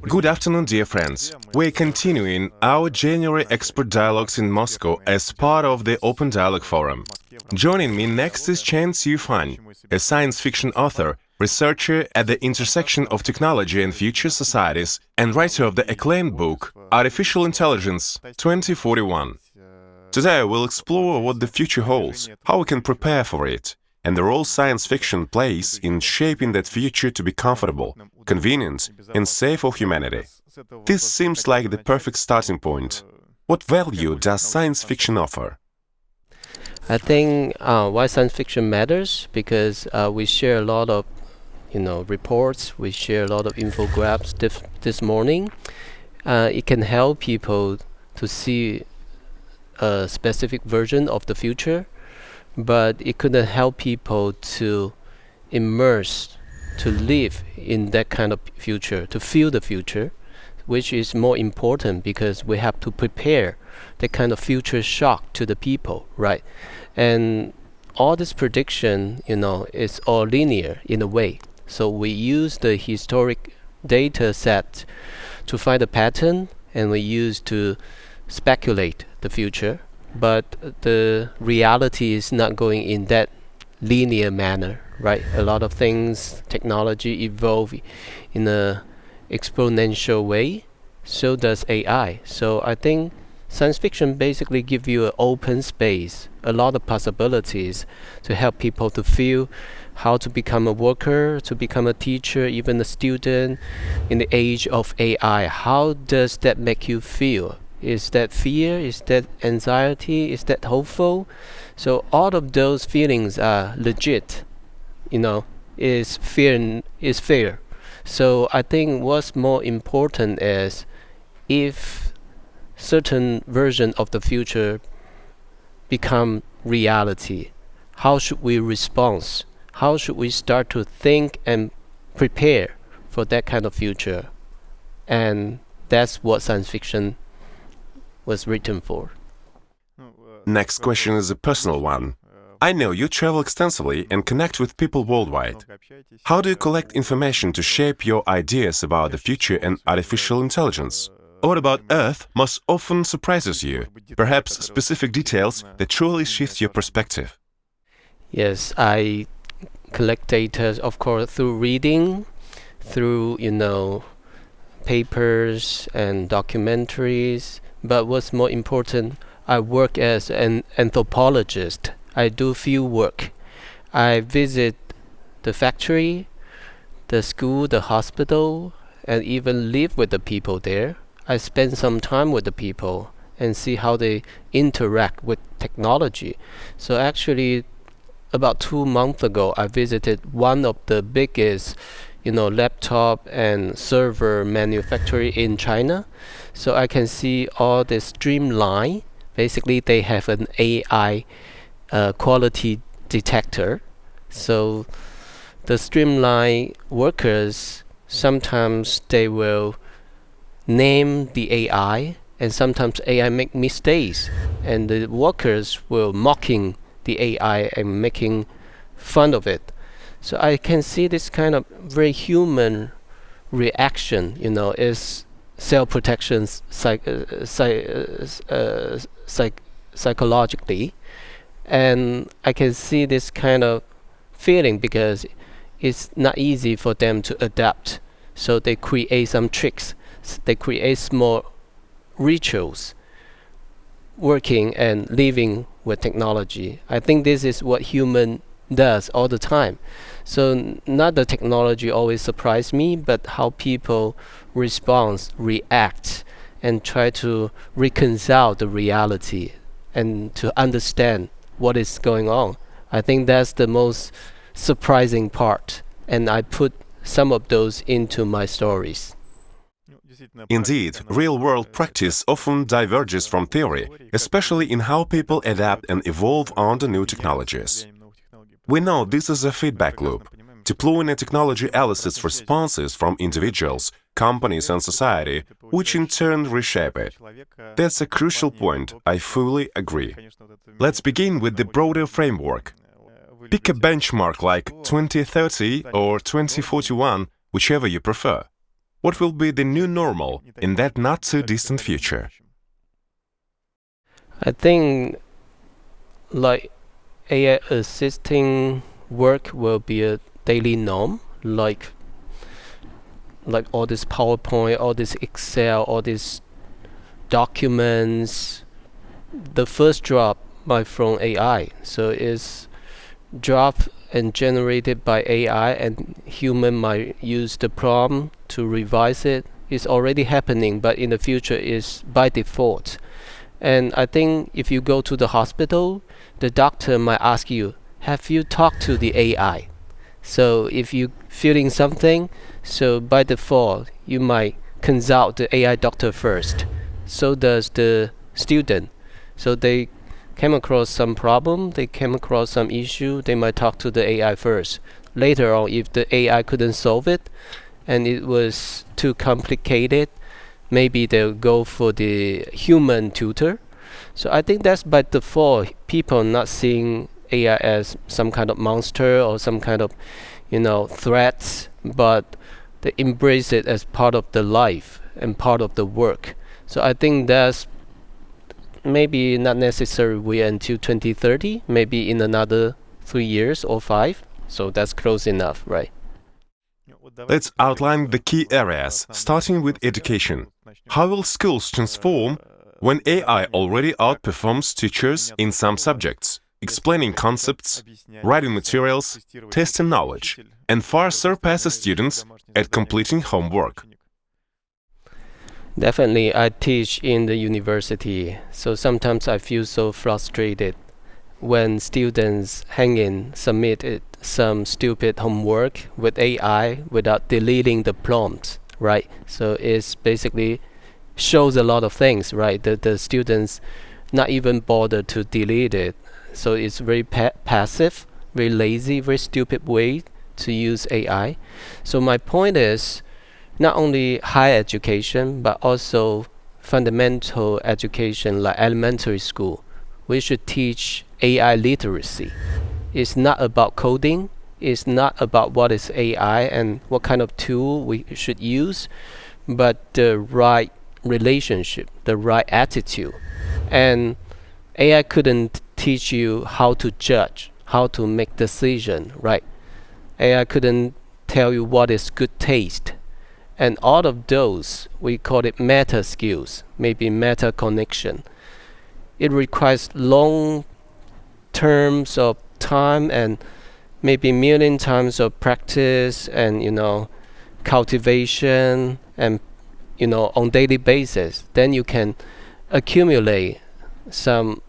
Good afternoon, dear friends. We're continuing our January expert dialogues in Moscow as part of the Open Dialogue Forum. Joining me next is Chen Qiufan, a science fiction author, researcher at the intersection of technology and future societies, and writer of the acclaimed book Artificial Intelligence 2041. Today we'll explore what the future holds, how we can prepare for it, and the role science fiction plays in shaping that future to be comfortable, convenient, and safe for humanity. This seems like the perfect starting point. What value does science fiction offer? I think why science fiction matters because we share a lot of, reports. We share a lot of infographics this morning. It can help people to see a specific version of the future, but it couldn't help people to immerse, to live in that kind of future, to feel the future, which is more important because we have to prepare that kind of future shock to the people, right? And all this prediction, is all linear in a way. So we use the historic data set to find a pattern, and we use to speculate the future. But the reality is not going in that linear manner, right? A lot of things, technology evolve in a exponential way. So does AI. So I think science fiction basically gives you an open space, a lot of possibilities to help people to feel how to become a worker, to become a teacher, even a student in the age of AI. How does that make you feel? Is that fear? Is that anxiety? Is that hopeful? So all of those feelings are legit. Is fear. So I think what's more important is if certain version of the future become reality, how should we respond? How should we start to think and prepare for that kind of future? And that's what science fiction was written for. Next question is a personal one. I know you travel extensively and connect with people worldwide. How do you collect information to shape your ideas about the future and artificial intelligence? What about Earth most often surprises you? Perhaps specific details that truly shift your perspective? Yes, I collect data, of course, through reading, through, papers and documentaries. But what's more important, I work as an anthropologist. I do field work. I visit the factory, the school, the hospital, and even live with the people there. I spend some time with the people and see how they interact with technology. So actually, about 2 months ago, I visited one of the biggest laptop and server manufacturer in China. So I can see all the streamline. Basically, they have an AI quality detector. So the streamline workers, sometimes they will name the AI, and sometimes AI make mistakes, and the workers will mocking the AI and making fun of it. So I can see this kind of very human reaction, is self-protection psychologically. And I can see this kind of feeling because it's not easy for them to adapt. So they create some tricks. They create small rituals working and living with technology. I think this is what human does all the time. So not the technology always surprise me, but how people respond, react, and try to reconcile the reality and to understand what is going on. I think that's the most surprising part, and I put some of those into my stories. Indeed, real-world practice often diverges from theory, especially in how people adapt and evolve under new technologies. We know this is a feedback loop. Deploying a technology elicits responses from individuals, companies and society, which in turn reshape it. That's a crucial point, I fully agree. Let's begin with the broader framework. Pick a benchmark like 2030 or 2041, whichever you prefer. What will be the new normal in that not-so-distant future? I think like AI assisting work will be a daily norm, like all this PowerPoint, all this Excel, all these documents. The first drop might from AI, so it's dropped and generated by AI, and human might use the prompt to revise it. It's already happening, but in the future is by default. And I think if you go to the hospital, the doctor might ask you, have you talked to the AI? So if you feeling something, so by default you might consult the AI doctor first. So does the student. So they came across some problem, they came across some issue, they might talk to the AI first. Later on, if the AI couldn't solve it and it was too complicated, maybe they'll go for the human tutor. So I think that's by default, people not seeing AI as some kind of monster or some kind of, threat, but they embrace it as part of the life and part of the work. So I think that's maybe not necessary wait until 2030, maybe in another 3 years or 5. So that's close enough, right? Let's outline the key areas, starting with education. How will schools transform when AI already outperforms teachers in some subjects, explaining concepts, writing materials, testing knowledge, and far surpasses students at completing homework? Definitely, I teach in the university, so sometimes I feel so frustrated when students submitted some stupid homework with AI without deleting the prompt, right? So it's basically shows a lot of things, right? The students not even bother to delete it. So it's very passive, very lazy, very stupid way to use AI. So my point is not only higher education, but also fundamental education like elementary school. We should teach AI literacy. It's not about coding. It's not about what is AI and what kind of tool we should use, but the right relationship, the right attitude. And AI couldn't teach you how to judge, how to make decision, right? AI couldn't tell you what is good taste. And all of those, we call it meta skills, maybe meta connection. It requires long terms of time and maybe million times of practice and cultivation and on daily basis. Then you can accumulate some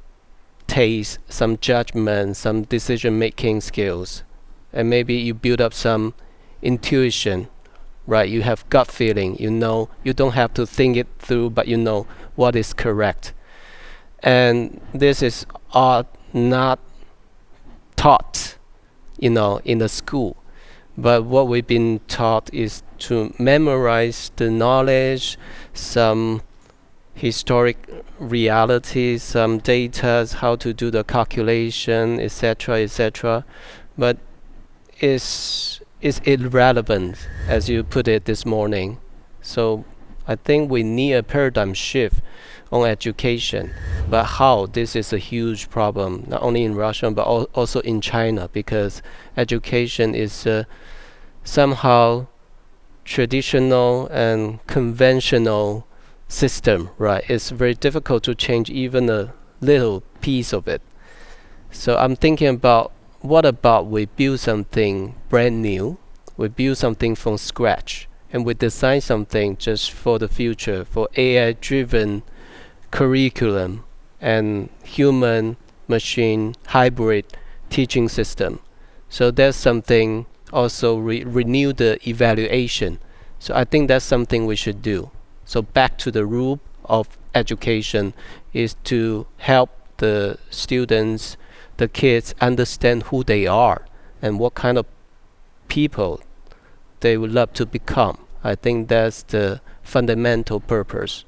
taste, some judgment, some decision making skills, and maybe you build up some intuition, right? You have gut feeling, you don't have to think it through, but you know what is correct. And this is all not taught in the school, but what we've been taught is to memorize the knowledge, some historic reality, some data, how to do the calculation, etc., etc. But it's irrelevant, as you put it this morning. So I think we need a paradigm shift on education. But how? This is a huge problem, not only in Russia, but also in China, because education is somehow traditional and conventional system, right? It's very difficult to change even a little piece of it. So I'm thinking about, what about we build something brand new, we build something from scratch, and we design something just for the future, for AI-driven curriculum and human-machine hybrid teaching system. So that's something also renew the evaluation. So I think that's something we should do. So back to the root of education is to help the students, the kids understand who they are and what kind of people they would love to become. I think that's the fundamental purpose.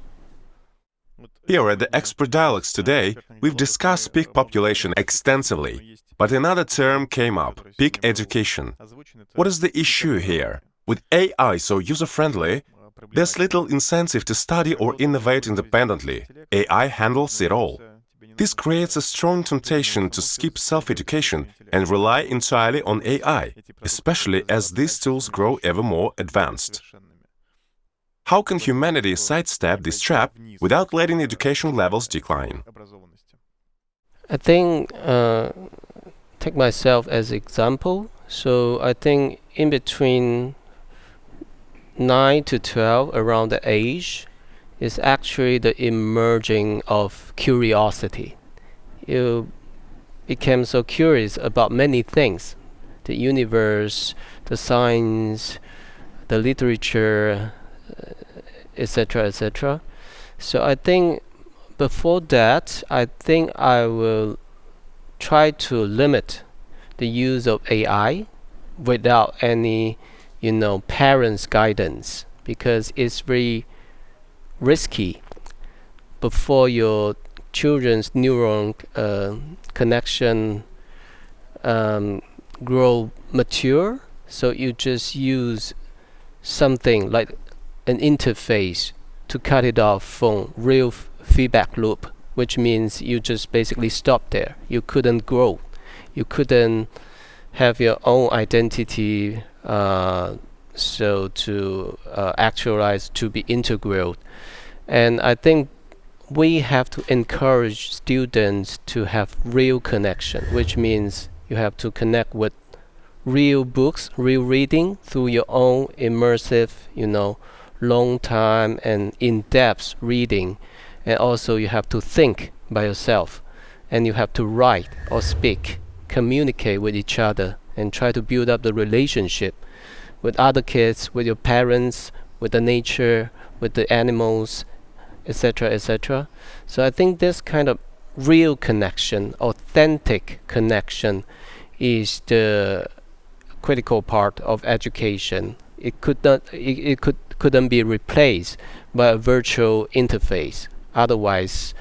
Here at the Expert Dialogues today, we've discussed peak population extensively, but another term came up, peak education. What is the issue here? With AI so user-friendly, There's little incentive to study or innovate independently. AI handles it all. This creates a strong temptation to skip self-education and rely entirely on AI, especially as these tools grow ever more advanced. How can humanity sidestep this trap without letting education levels decline? I think, take myself as example. So I think in between 9 to 12, around the age, is actually the emerging of curiosity. You became so curious about many things, the universe, the science, the literature, etc., etc. So I think before that, I think I will try to limit the use of AI without any, parents' guidance, because it's very risky before your children's neuron connection grow mature. So you just use something like an interface to cut it off from real feedback loop, which means you just basically stop there. You couldn't grow. You couldn't have your own identity, so to actualize, to be integral. And I think we have to encourage students to have real connection, which means you have to connect with real books, real reading through your own immersive, long time and in-depth reading. And also you have to think by yourself, and you have to write or speak, communicate with each other, and try to build up the relationship with other kids, with your parents, with the nature, with the animals, etc., etc. So I think this kind of real connection, authentic connection, is the critical part of education. It couldn't be replaced by a virtual interface. Otherwise,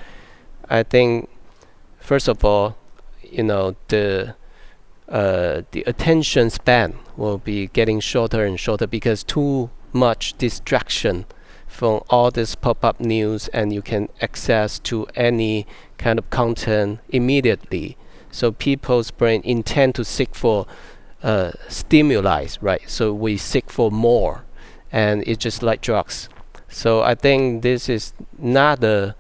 I think, first of all, the attention span will be getting shorter and shorter because too much distraction from all this pop-up news, and you can access to any kind of content immediately. So people's brain intend to seek for stimuli, right? So we seek for more, and it's just like drugs. So I think this is not a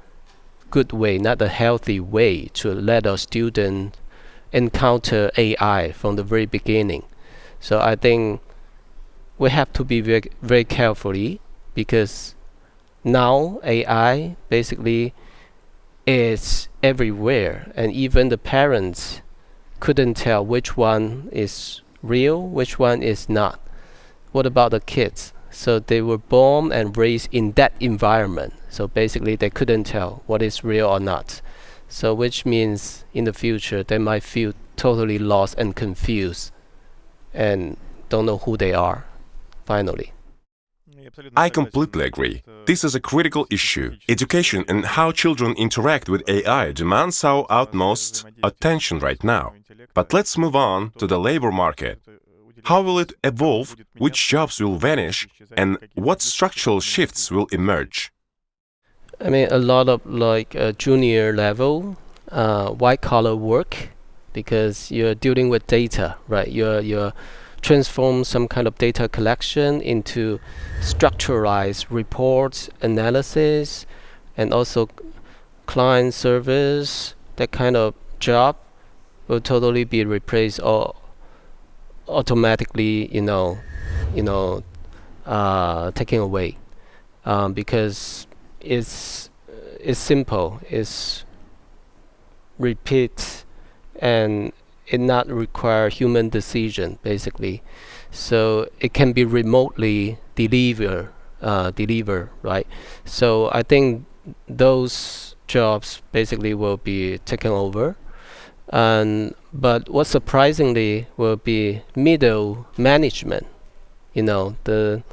good way, not a healthy way to let our students encounter AI from the very beginning. So I think we have to be very, very carefully, because now AI basically is everywhere, and even the parents couldn't tell which one is real, which one is not. What about the kids? So they were born and raised in that environment. So basically they couldn't tell what is real or not. So which means in the future they might feel totally lost and confused and don't know who they are finally. I completely agree. This is a critical issue. Education and how children interact with AI demands our utmost attention right now. But let's move on to the labor market. How will it evolve, which jobs will vanish, and what structural shifts will emerge? I mean, a lot of junior level, white-collar work, because you're dealing with data, right? You're transform some kind of data collection into structuralized reports, analysis, and also client service. That kind of job will totally be replaced or automatically, taken away, because it's simple, it's repeat, and it not require human decision basically. So it can be remotely deliver, right? So I think those jobs basically will be taken over. But what surprisingly will be middle management, the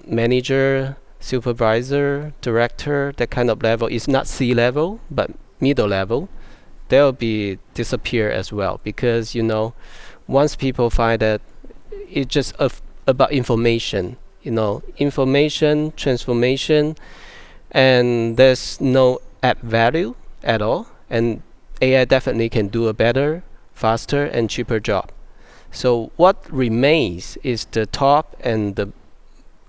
manager, supervisor, director, that kind of level is not C-level but middle level. They'll be disappear as well, because once people find that it's just about information, information transformation, and there's no add value at all. And AI definitely can do a better, faster, and cheaper job. So what remains is the top and the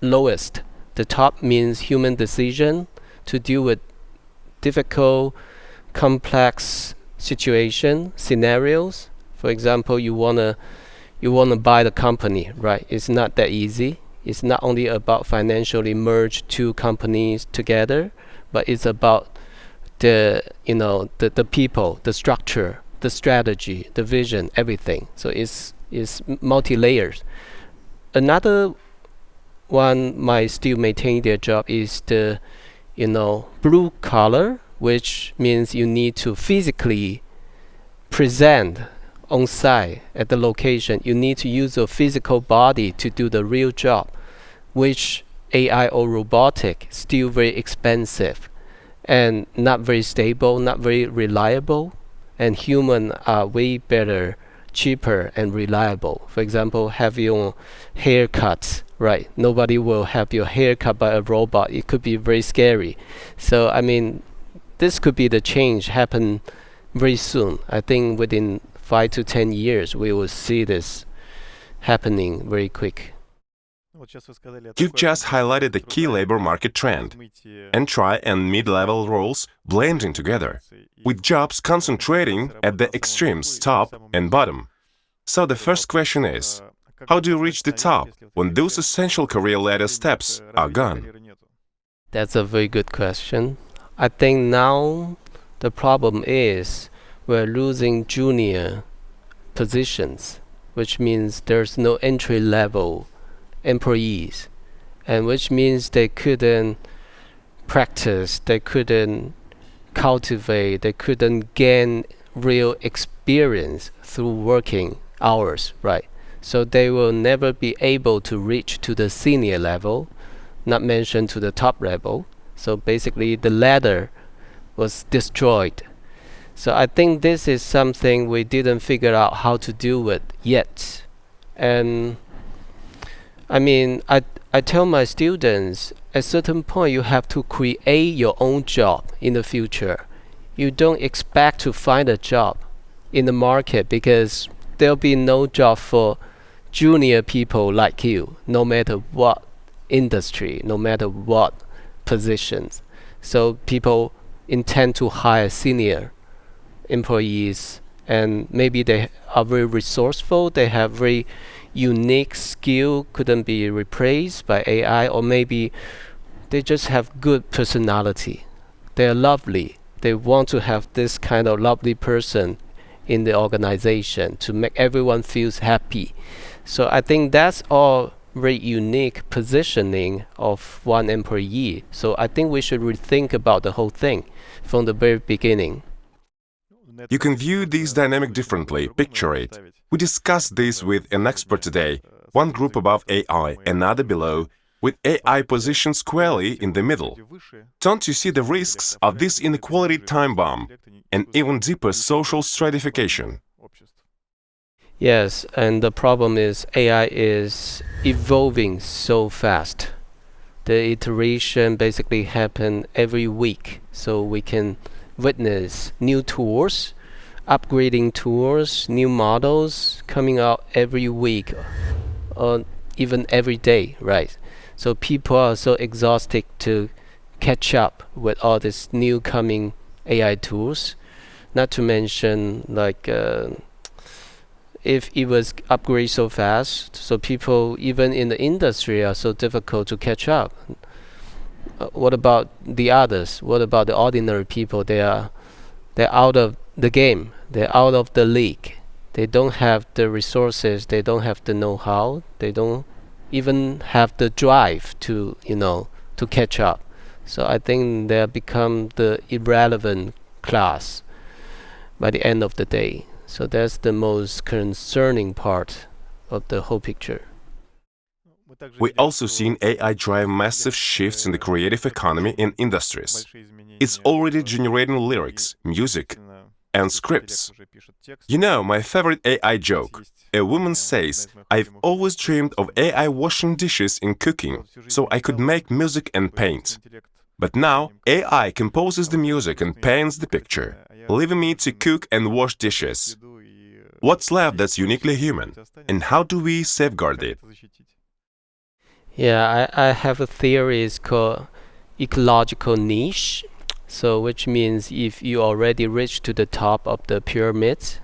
lowest. The top means human decision to deal with difficult, complex situation scenarios. For example, you wanna buy the company, right? It's not that easy. It's not only about financially merge two companies together, but it's about the people, the structure, the strategy, the vision, everything. So it's multi-layers. Another one might still maintain their job is the blue collar, which means you need to physically present on site at the location. You need to use your physical body to do the real job, which AI or robotic still very expensive and not very stable, not very reliable. And human are way better, cheaper, and reliable. For example, have your haircuts, right? Nobody will have your hair cut by a robot. It could be very scary. So I mean, this could be the change happen very soon. I think within 5 to 10 years we will see this happening very quick. You've just highlighted the key labor market trend: entry and mid-level roles blending together, with jobs concentrating at the extremes, top and bottom. So the first question is, how do you reach the top when those essential career ladder steps are gone? That's a very good question. I think now the problem is we're losing junior positions, which means there's no entry level employees, and which means they couldn't practice, they couldn't cultivate, they couldn't gain real experience through working hours, right? So they will never be able to reach to the senior level, not mention to the top level. So basically the ladder was destroyed. So I think this is something we didn't figure out how to deal with yet. And I mean, I tell my students, at a certain point you have to create your own job in the future. You don't expect to find a job in the market, because there'll be no job for junior people like you, no matter what industry, no matter what positions. So people intend to hire senior employees, and maybe they are very resourceful, they have very unique skill, couldn't be replaced by AI, or maybe they just have good personality. They're lovely. They want to have this kind of lovely person in the organization to make everyone feels happy. So I think that's all very unique positioning of one employee. So I think we should rethink about the whole thing from the very beginning. You can view this dynamic differently, picture it. We discussed this with an expert today, one group above AI, another below, with AI positioned squarely in the middle. Don't you see the risks of this inequality time bomb and even deeper social stratification? Yes, and the problem is AI is evolving so fast. The iteration basically happen every week, so we can witness new tools, upgrading tools, new models coming out every week, or even every day, right? So people are so exhausted to catch up with all these new coming AI tools. Not to mention, like, if it was upgrade so fast, so people even in the industry are so difficult to catch up. What about the others? What about the ordinary people? They're out of the game. They're out of the league. They don't have the resources. They don't have the know-how. They don't even have the drive to to catch up. So I think they become the irrelevant class by the end of the day. So that's the most concerning part of the whole picture. We also seen AI drive massive shifts in the creative economy and industries. It's already generating lyrics, music, and scripts. You know, my favorite AI joke. A woman says, "I've always dreamed of AI washing dishes in cooking, so I could make music and paint. But now, AI composes the music and paints the picture, leaving me to cook and wash dishes. What's left that's uniquely human, and how do we safeguard it?" Yeah, I have a theory, it's called ecological niche. So which means if you already reach to the top of the pyramid,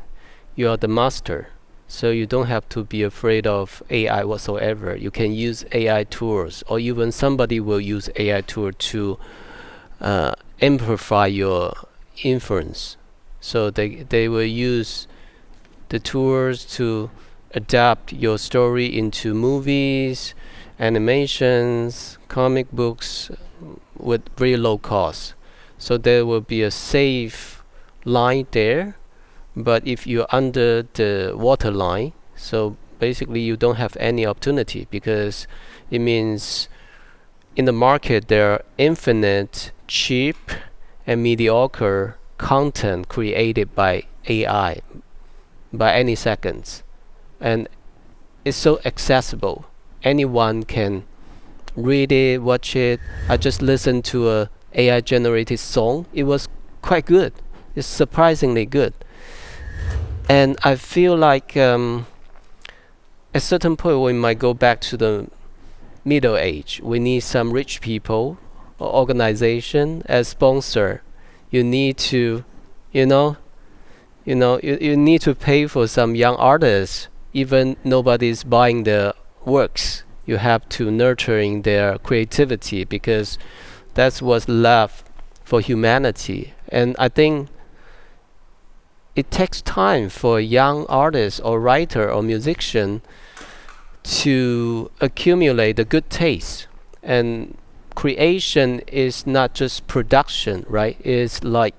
you are the master. So you don't have to be afraid of AI whatsoever. You can use AI tools, or even somebody will use AI tool to amplify your influence. So they will use the tools to adapt your story into movies, animations, comic books with very low cost. So there will be a safe line there. But if you're under the waterline, so basically you don't have any opportunity, because it means in the market there are infinite cheap and mediocre content created by AI by any seconds, and it's so accessible. Anyone can read it, watch it. I just listened to a AI generated song. It was quite good. It's surprisingly good. And I feel like at a certain point we might go back to the middle age. We need some rich people or organization as sponsor. You need to, you need to pay for some young artists, even nobody's buying their works. You have to nurturing their creativity, because that's what's left for humanity. And I think it takes time for a young artist or writer or musician to accumulate the good taste. And creation is not just production, right? It's like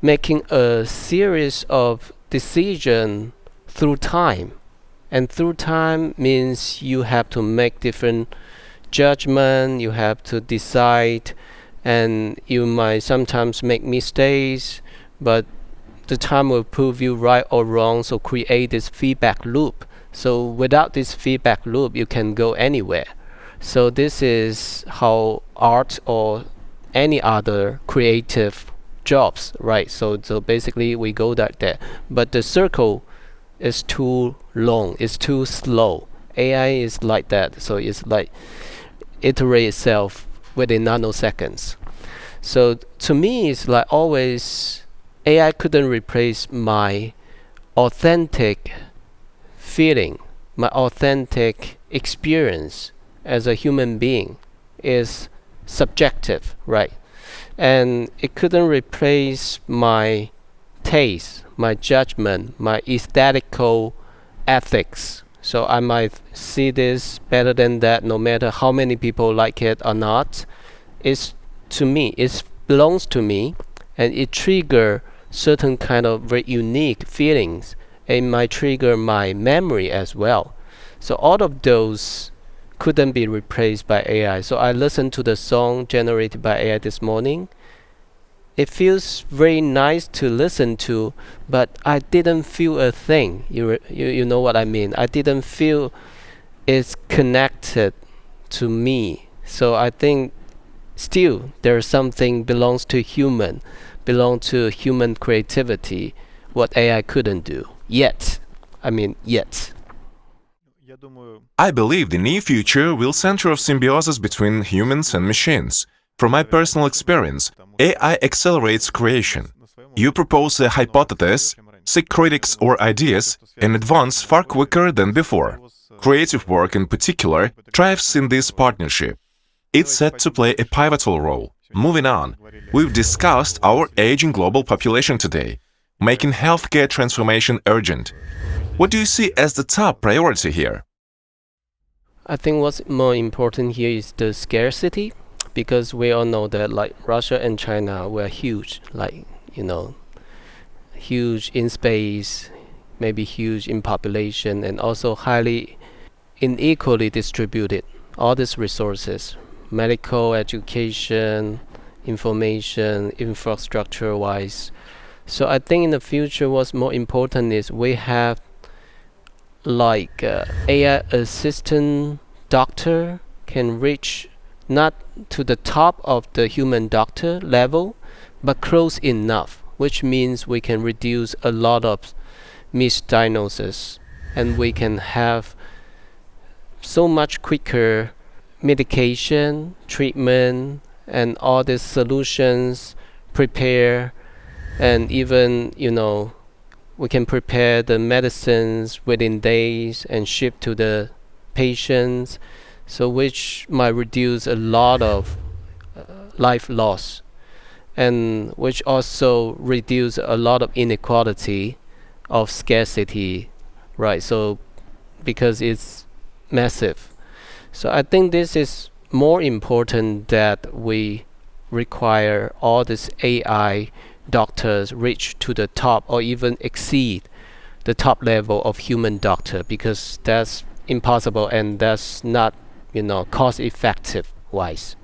making a series of decisions through time. And through time means you have to make different judgment, you have to decide, and you might sometimes make mistakes, but the time will prove you right or wrong, so create this feedback loop. So without this feedback loop, you can go anywhere. So this is how art or any other creative jobs, right? So basically we go there. But the circle is too long, it's too slow. AI is like that, so it's like iterate itself within nanoseconds. So to me, it's like always AI couldn't replace my authentic feeling, my authentic experience as a human being is subjective, right? And it couldn't replace my taste, my judgment, my aesthetical ethics. So I might see this better than that, no matter how many people like it or not. It's to me, it belongs to me, and it triggers certain kind of very unique feelings. It might trigger my memory as well. So all of those couldn't be replaced by AI. So I listened to the song generated by AI this morning. It feels very nice to listen to, but I didn't feel a thing. You know what I mean? I didn't feel it's connected to me. So I think still there's something belongs to human, belong to human creativity, what AI couldn't do yet. Yet. I believe the near future will center of symbiosis between humans and machines. From my personal experience, AI accelerates creation. You propose a hypothesis, seek critics or ideas, and advance far quicker than before. Creative work in particular thrives in this partnership. It's set to play a pivotal role. Moving on, we've discussed our aging global population today, making healthcare transformation urgent. What do you see as the top priority here? I think what's more important here is the scarcity, because we all know that like Russia and China were huge, huge in space, maybe huge in population, and also highly unequally distributed. All these resources, medical, education, information, infrastructure wise. So I think in the future, what's more important is we have like AI assistant doctor can reach not to the top of the human doctor level, but close enough, which means we can reduce a lot of misdiagnosis, and we can have so much quicker medication, treatment, and all these solutions prepare, and even we can prepare the medicines within days and ship to the patients, so which might reduce a lot of life loss, and which also reduce a lot of inequality of scarcity, right? So because it's massive. So I think this is more important that we require all this AI doctors reach to the top or even exceed the top level of human doctor, because that's impossible and that's not cost effective wise.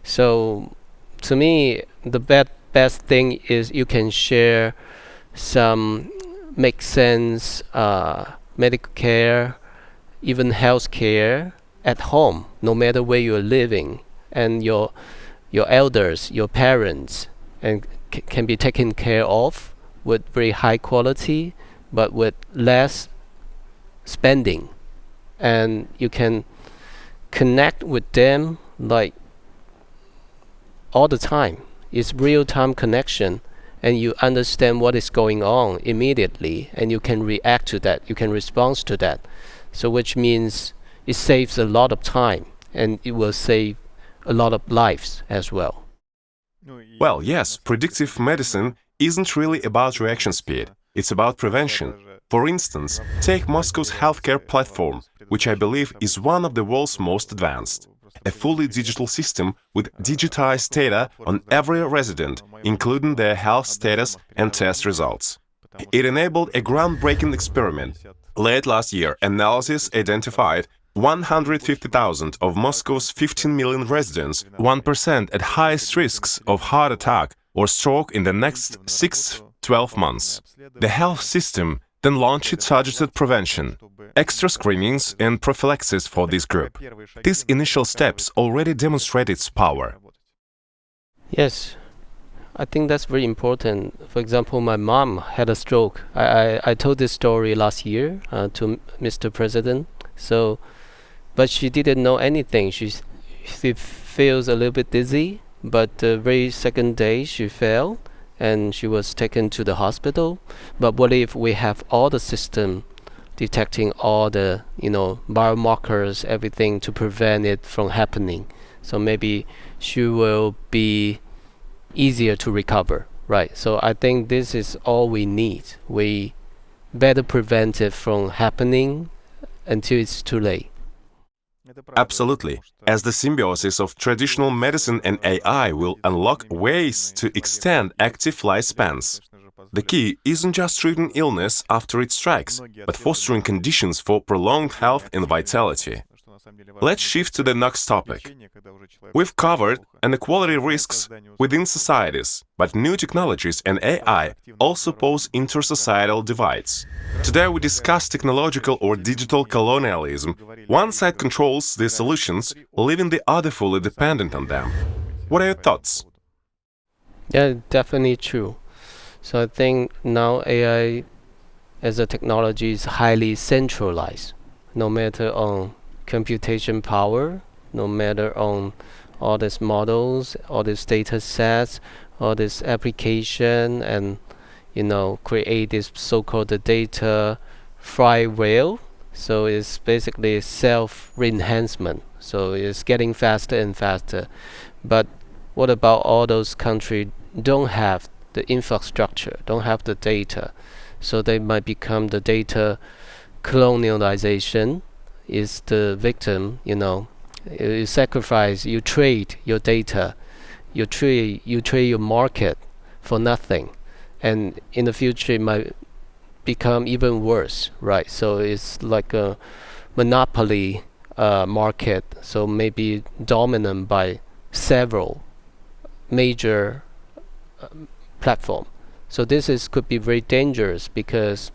So to me, the best thing is you can share some make sense medical care, even health care at home, no matter where you're living, and your elders, your parents, and can be taken care of with very high quality, but with less spending, and you can connect with them like all the time. It's real-time connection, and you understand what is going on immediately, and you can react to that, you can respond to that. So which means it saves a lot of time, and it will save a lot of lives as well. Well, yes, predictive medicine isn't really about reaction speed, it's about prevention. For instance, take Moscow's healthcare platform, which I believe is one of the world's most advanced. A fully digital system with digitized data on every resident, including their health status and test results. It enabled a groundbreaking experiment. Late last year, analysis identified 150,000 of Moscow's 15 million residents, 1% at highest risks of heart attack or stroke in the next 6-12 months. The health system then launched targeted prevention, extra screenings and prophylaxis for this group. These initial steps already demonstrate its power. Yes, I think that's very important. For example, my mom had a stroke. I told this story last year to Mr. President. So, but she didn't know anything. She feels a little bit dizzy, but the very second day she fell and she was taken to the hospital. But what if we have all the system detecting all the biomarkers, everything to prevent it from happening? So maybe she will be easier to recover, right? So I think this is all we need. We better prevent it from happening until it's too late. Absolutely, as the symbiosis of traditional medicine and AI will unlock ways to extend active lifespans. The key isn't just treating illness after it strikes, but fostering conditions for prolonged health and vitality. Let's shift to the next topic. We've covered inequality risks within societies, but new technologies and AI also pose intersocietal divides. Today we discuss technological or digital colonialism. One side controls the solutions, leaving the other fully dependent on them. What are your thoughts? Yeah, definitely true. So I think now AI as a technology is highly centralized, no matter on computation power, no matter on all these models, all these data sets, all this application, and create this so-called data flywheel. So it's basically self-enhancement. So it's getting faster and faster. But what about all those countries don't have the infrastructure, don't have the data? So they might become the data colonialization is the victim. You sacrifice, you trade your data, you trade your market for nothing, and in the future it might become even worse, right? So it's like a monopoly market, so maybe dominant by several major platform. So could be very dangerous because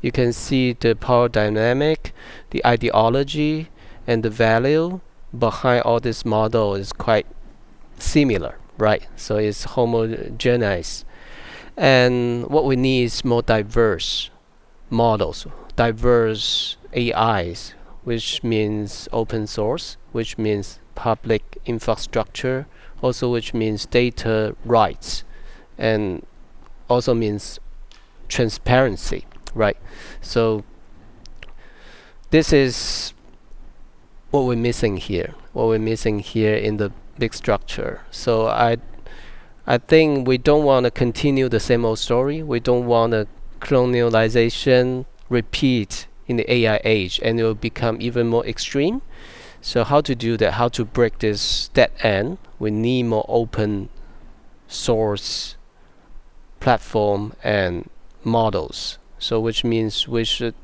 you can see the power dynamic, the ideology, and the value behind all this model is quite similar, right? So it's homogeneous. And what we need is more diverse models, diverse AIs, which means open source, which means public infrastructure, also which means data rights, and also means transparency, right? So this is what we're missing here. What we're missing here in the big structure. So I think we don't want to continue the same old story. We don't want a colonialization repeat in the AI age, and it will become even more extreme. So how to do that? How to break this dead end? We need more open source platform and models. So which means we should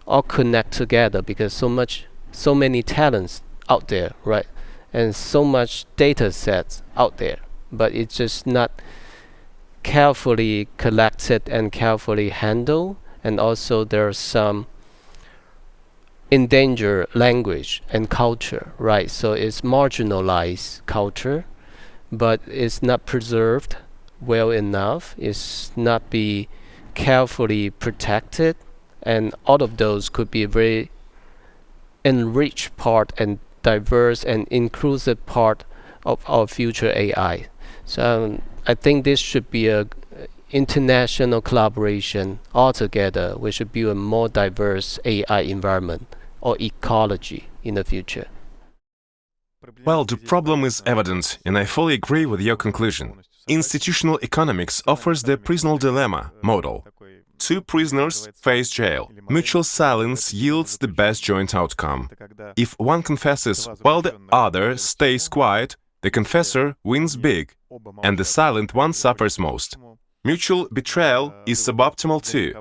all connect together because so many talents out there, right? And so much data sets out there, but it's just not carefully collected and carefully handled. And also there's some endangered language and culture, right? So it's marginalized culture, but it's not preserved well enough. It's not be carefully protected, and all of those could be a very enriched part and diverse and inclusive part of our future AI. So I think this should be a international collaboration altogether. We should build a more diverse AI environment or ecology in the future. Well, the problem is evident, and I fully agree with your conclusion. Institutional economics offers the prisoner dilemma model. Two prisoners face jail. Mutual silence yields the best joint outcome. If one confesses while the other stays quiet, the confessor wins big, and the silent one suffers most. Mutual betrayal is suboptimal too.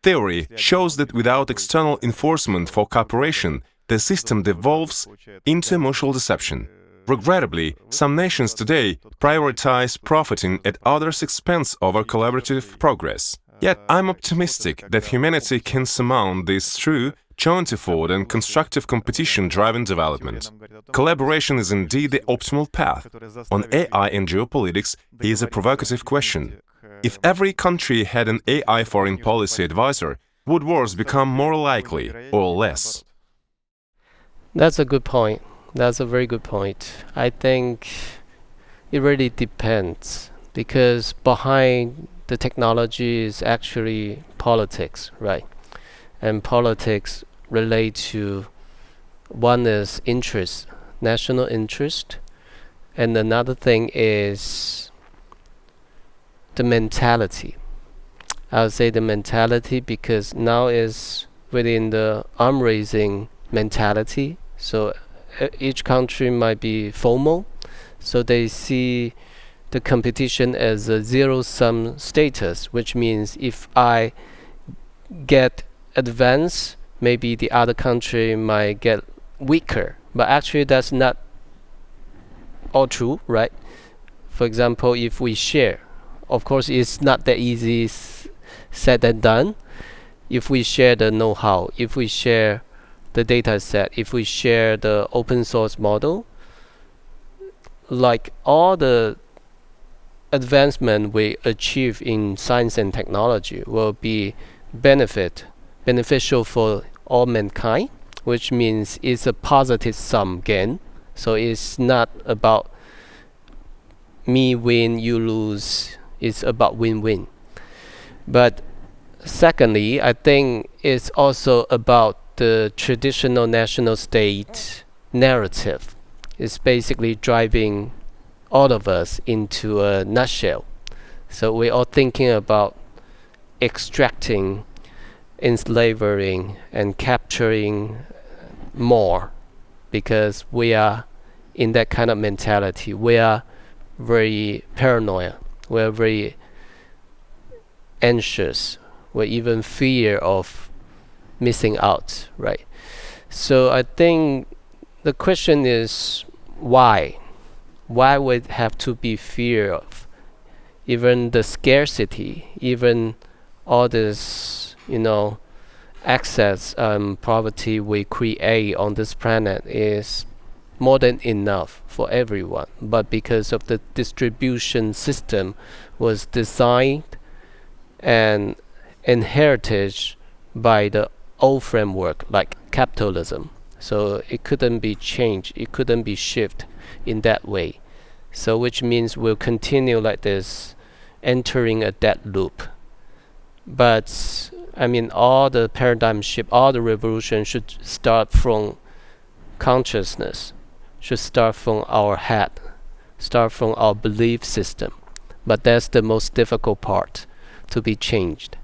Theory shows that without external enforcement for cooperation, the system devolves into mutual deception. Regrettably, some nations today prioritize profiting at others' expense over collaborative progress. Yet I'm optimistic that humanity can surmount this through joint effort and constructive competition-driven development. Collaboration is indeed the optimal path. On AI and geopolitics, here's a provocative question. If every country had an AI foreign policy advisor, would wars become more likely or less? That's a good point. That's a very good point. I think it really depends because behind the technology is actually politics, right? And politics relate to one is interest, national interest, and another thing is the mentality. I would say the mentality because now is within the arm raising mentality. So each country might be FOMO, so they see the competition as a zero-sum status, which means if I get advanced, maybe the other country might get weaker. But actually that's not all true, right? For example, if we share, of course it's not that easy said and done. If we share the know-how, if we share the data set, if we share the open source model, like all the advancement we achieve in science and technology will be beneficial for all mankind, which means it's a positive sum gain. So it's not about me win, you lose. It's about win-win. But secondly, I think it's also about the traditional national state narrative. It's basically driving all of us into a nutshell. So we're all thinking about extracting, enslaving, and capturing more because we are in that kind of mentality. We are very paranoid. We are very anxious. We even fear of missing out, right? So I think the question is why? Why would have to be fear of? even the scarcity, even all this, access poverty we create on this planet is more than enough for everyone. But because of the distribution system was designed and inherited by the old framework like capitalism. So it couldn't be changed, it couldn't be shifted in that way. So which means we'll continue like this, entering a dead loop. But I mean, all the paradigm shift, all the revolution should start from consciousness, should start from our head, start from our belief system. But that's the most difficult part to be changed.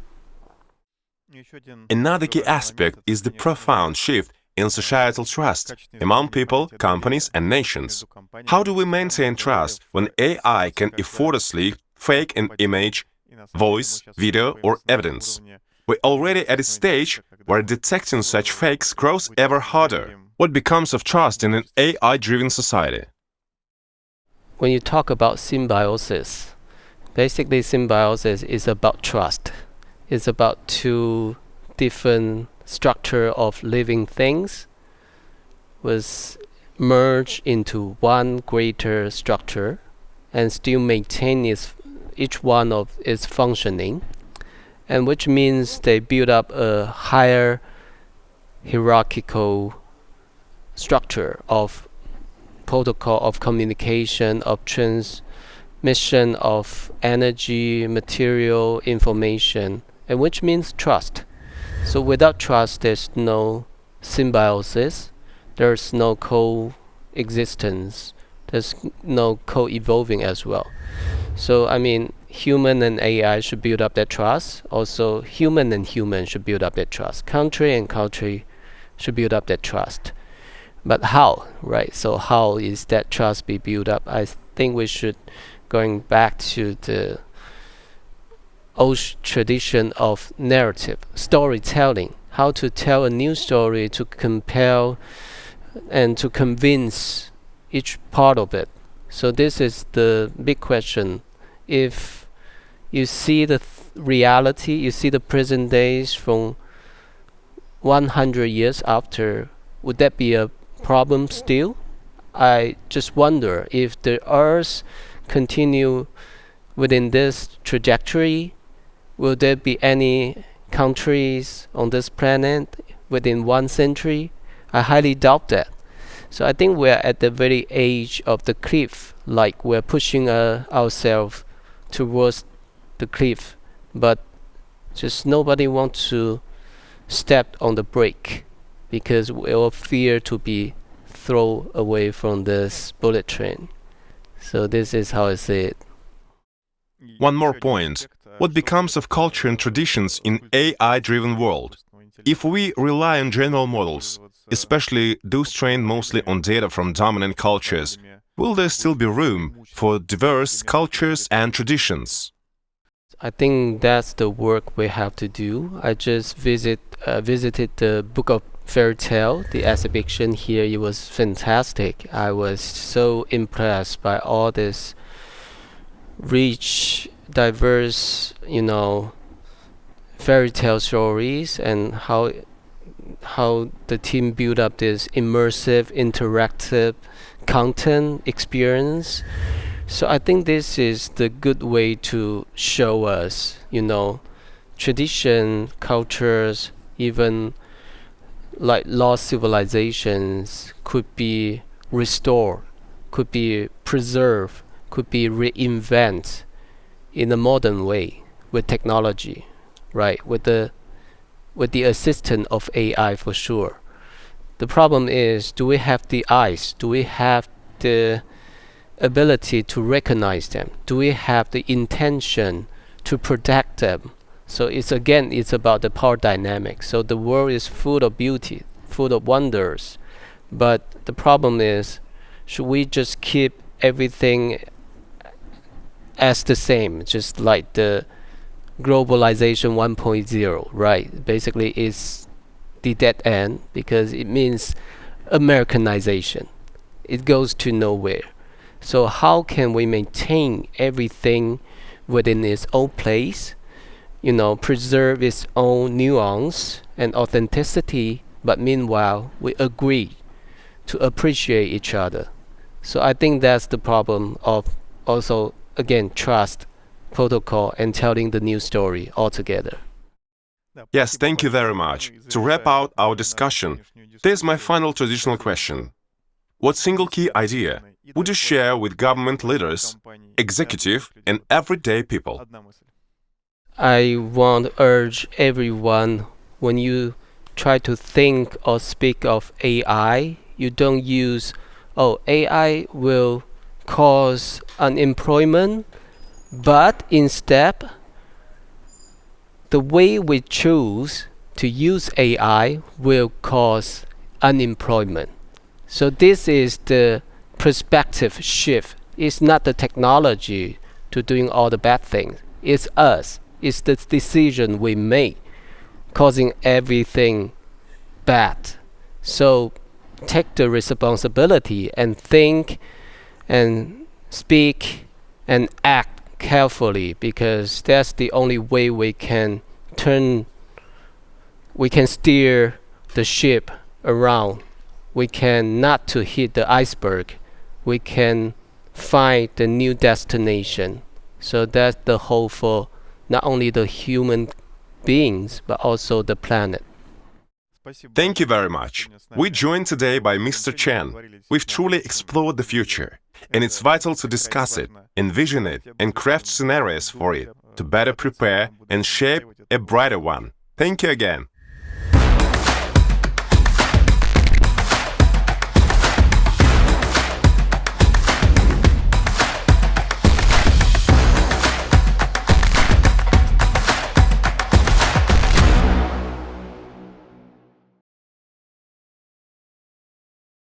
Another key aspect is the profound shift in societal trust among people, companies, and nations. How do we maintain trust when AI can effortlessly fake an image, voice, video, or evidence? We're already at a stage where detecting such fakes grows ever harder. What becomes of trust in an AI-driven society? When you talk about symbiosis, basically symbiosis is about trust. It's about two different structure of living things was merged into one greater structure and still maintain each one of its functioning, and which means they build up a higher hierarchical structure of protocol of communication, of transmission of energy, material, information, and which means trust. So without trust, there's no symbiosis, there's no coexistence, there's no co-evolving as well. So I mean, human and AI should build up that trust. Also, human and human should build up that trust. Country and country should build up that trust. But how, right? So how is that trust be built up? I think we should going back to the old tradition of narrative, storytelling, how to tell a new story to compel and to convince each part of it. So this is the big question. If you see the reality, you see the present days from 100 years after, would that be a problem still? I just wonder if the Earth continue within this trajectory, will there be any countries on this planet within 1 century? I highly doubt that. So I think we're at the very edge of the cliff, like we're pushing ourselves towards the cliff, but just nobody wants to step on the brake because we all fear to be thrown away from this bullet train. So this is how I see it. One more point. What becomes of culture and traditions in AI-driven world? If we rely on general models, especially those trained mostly on data from dominant cultures, will there still be room for diverse cultures and traditions? I think that's the work we have to do. I just visited the Book of Fairy Tale, the exhibition here. It was fantastic. I was so impressed by all this rich, diverse, fairy tale stories and how the team built up this immersive, interactive content experience. So I think this is the good way to show us, tradition, cultures, even like lost civilizations could be restored, could be preserved, could be reinvented in a modern way with technology, right? With the assistance of AI for sure. The problem is, do we have the eyes? Do we have the ability to recognize them? Do we have the intention to protect them? So it's about the power dynamic. So the world is full of beauty, full of wonders. But the problem is, should we just keep everything as the same, just like the globalization 1.0, right? Basically, it's the dead end because it means Americanization. It goes to nowhere. So how can we maintain everything within its own place, preserve its own nuance and authenticity, but meanwhile, we agree to appreciate each other. So I think that's the problem of also, again, trust, protocol, and telling the new story altogether. Yes, thank you very much. To wrap out our discussion, there's my final traditional question. What single key idea would you share with government leaders, executive, and everyday people? I want to urge everyone, when you try to think or speak of AI, you don't use, AI will cause unemployment, but instead, the way we choose to use AI will cause unemployment. So this is the perspective shift. It's not the technology to doing all the bad things. It's us. It's the decision we make causing everything bad. So take the responsibility and think and speak and act carefully, because that's the only way we can steer the ship around. We can not to hit the iceberg. We can find the new destination. So that's the hope for not only the human beings, but also the planet. Thank you very much. We're joined today by Mr. Chen. We've truly explored the future, and it's vital to discuss it, envision it, and craft scenarios for it to better prepare and shape a brighter one. Thank you again.